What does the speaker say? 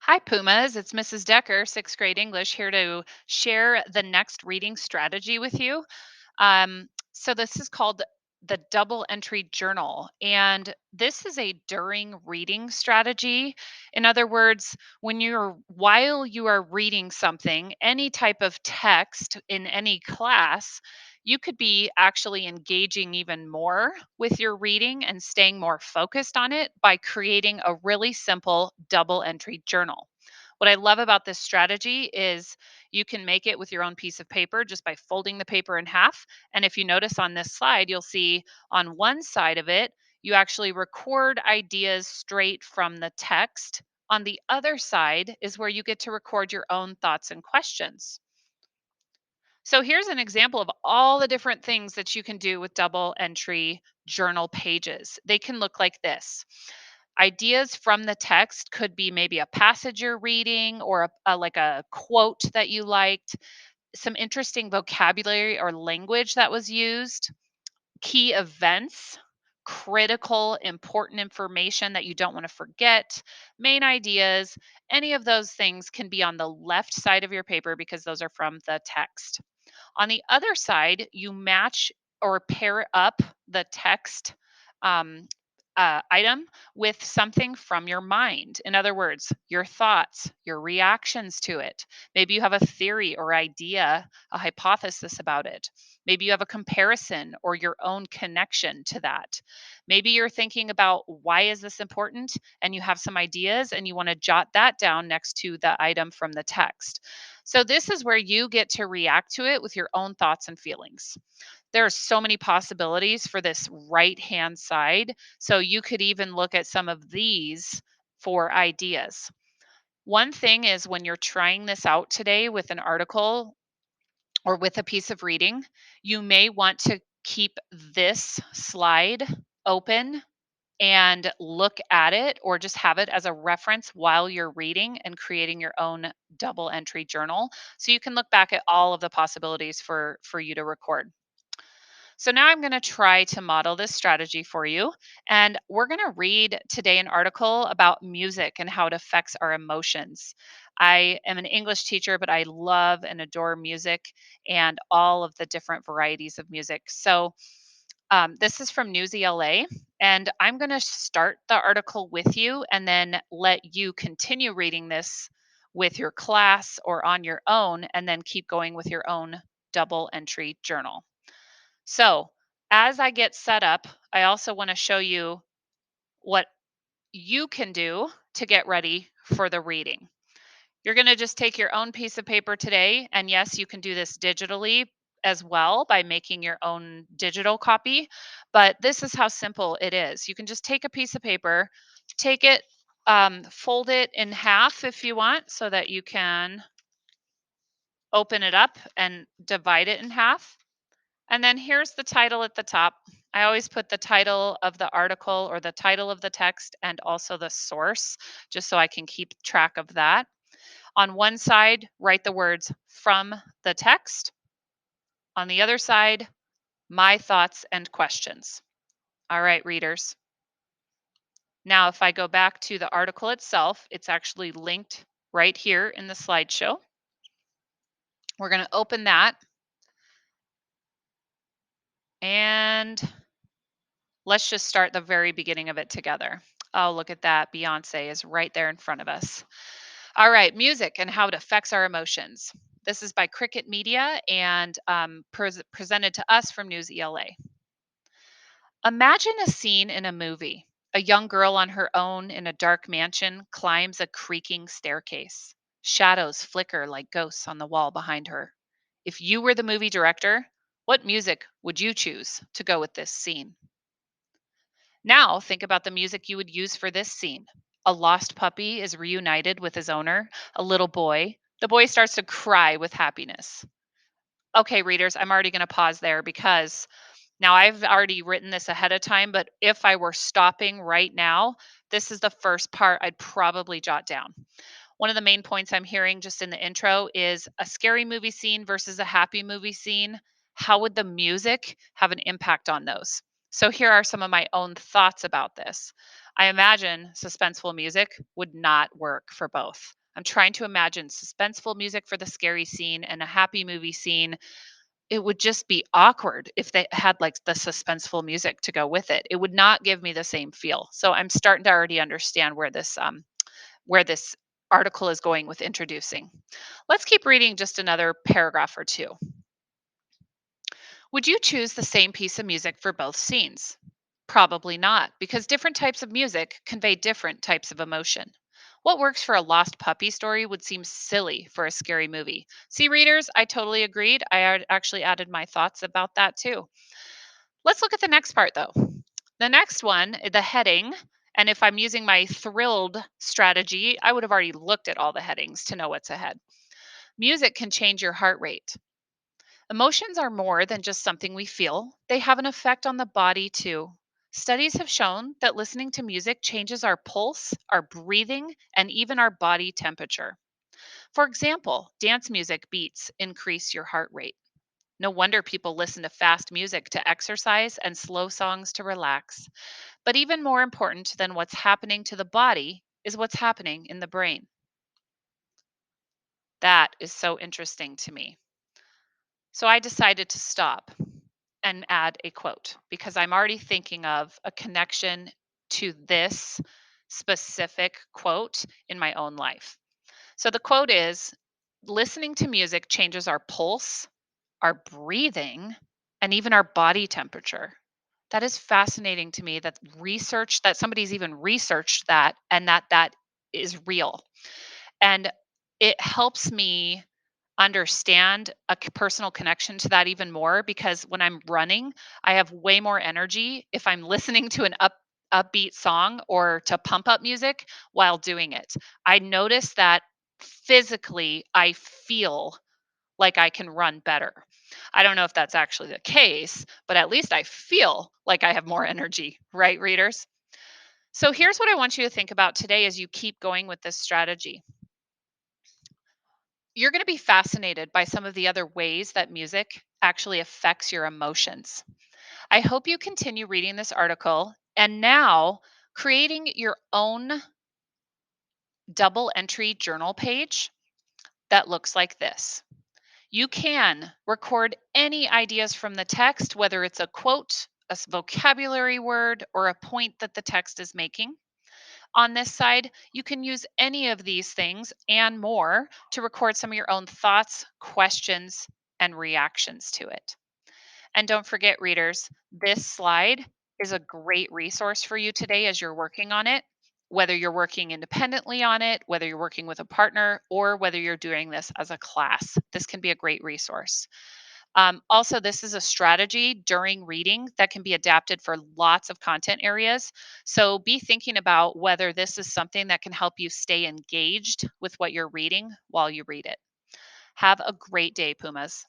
Hi, Pumas. It's Mrs. Decker, sixth grade English, here to share the next reading strategy with you. So, this is called the double entry journal, and this is a during reading strategy. In other words, while you are reading something, any type of text in any class, you could be actually engaging even more with your reading and staying more focused on it by creating a really simple double entry journal. What I love about this strategy is you can make it with your own piece of paper just by folding the paper in half. And if you notice on this slide, you'll see on one side of it, you actually record ideas straight from the text. On the other side is where you get to record your own thoughts and questions. So here's an example of all the different things that you can do with double entry journal pages. They can look like this. Ideas from the text could be maybe a passage you're reading or like a quote that you liked, some interesting vocabulary or language that was used, key events, critical, important information that you don't want to forget, main ideas. Any of those things can be on the left side of your paper because those are from the text. On the other side, you match or pair up the text um, item with something from your mind. In other words, your thoughts, your reactions to it. Maybe you have a theory or idea, a hypothesis about it. Maybe you have a comparison or your own connection to that. Maybe you're thinking about why is this important and you have some ideas and you want to jot that down next to the item from the text. So this is where you get to react to it with your own thoughts and feelings. There are so many possibilities for this right hand side. So you could even look at some of these for ideas. One thing is when you're trying this out today with an article or with a piece of reading, you may want to keep this slide open and look at it or just have it as a reference while you're reading and creating your own double entry journal so you can look back at all of the possibilities for you to record. So now I'm going to try to model this strategy for you. And we're going to read today an article about music and how it affects our emotions. I am an English teacher, but I love and adore music and all of the different varieties of music. So this is from News ELA, and I'm going to start the article with you and then let you continue reading this with your class or on your own, and then keep going with your own double entry journal. So, as I get set up, I also want to show you what you can do to get ready for the reading. You're going to just take your own piece of paper today. And yes, you can do this digitally as well by making your own digital copy. But this is how simple it is. You can just take a piece of paper, take it, fold it in half if you want, so that you can open it up and divide it in half. And then here's the title at the top. I always put the title of the article or the title of the text and also the source, just so I can keep track of that. On one side, write the words from the text. On the other side, my thoughts and questions. All right, readers. Now, if I go back to the article itself, it's actually linked right here in the slideshow. We're going to open that and let's just start the very beginning of it together. Oh, look at that. Beyonce is right there in front of us. All right, music and how it affects our emotions. This is by Cricket Media and presented to us from News ELA. Imagine a scene in a movie. A young girl on her own in a dark mansion climbs a creaking staircase. Shadows flicker like ghosts on the wall behind her. If you were the movie director, what music would you choose to go with this scene? Now, think about the music you would use for this scene. A lost puppy is reunited with his owner, a little boy. The boy starts to cry with happiness. Okay, readers, I'm already going to pause there because now I've already written this ahead of time, but if I were stopping right now, this is the first part I'd probably jot down. One of the main points I'm hearing just in the intro is a scary movie scene versus a happy movie scene. How would the music have an impact on those? So here are some of my own thoughts about this. I imagine suspenseful music would not work for both. I'm trying to imagine suspenseful music for the scary scene and a happy movie scene. It would just be awkward if they had like the suspenseful music to go with it. It would not give me the same feel. So I'm starting to already understand where this article is going with introducing. Let's keep reading just another paragraph or two. Would you choose the same piece of music for both scenes? Probably not, because different types of music convey different types of emotion. What works for a lost puppy story would seem silly for a scary movie. See, readers, I totally agreed. Actually added my thoughts about that too. Let's look at the next part though. The next one, the heading, and if I'm using my thrilled strategy, I would have already looked at all the headings to know what's ahead. Music can change your heart rate. Emotions are more than just something we feel, they have an effect on the body too. Studies have shown that listening to music changes our pulse, our breathing, and even our body temperature. For example, dance music beats increase your heart rate. No wonder people listen to fast music to exercise and slow songs to relax. But even more important than what's happening to the body is what's happening in the brain. That is so interesting to me. So I decided to stop and add a quote because I'm already thinking of a connection to this specific quote in my own life. So the quote is, listening to music changes our pulse, our breathing, and even our body temperature. That is fascinating to me that research that somebody's even researched that and that is real. And it helps me understand a personal connection to that even more because when I'm running, I have way more energy if I'm listening to an upbeat song or to pump up music while doing it. I notice that physically I feel like I can run better. I don't know if that's actually the case, but at least I feel like I have more energy, right, readers? So here's what I want you to think about today as you keep going with this strategy. You're going to be fascinated by some of the other ways that music actually affects your emotions. I hope you continue reading this article and now creating your own double entry journal page that looks like this. You can record any ideas from the text, whether it's a quote, vocabulary word, or a point that the text is making. On this side, you can use any of these things and more to record some of your own thoughts, questions, and reactions to it. And don't forget, readers, this slide is a great resource for you today as you're working on it, whether you're working independently on it, whether you're working with a partner, or whether you're doing this as a class. This can be a great resource. Also, this is a strategy during reading that can be adapted for lots of content areas. So be thinking about whether this is something that can help you stay engaged with what you're reading while you read it. Have a great day, Pumas.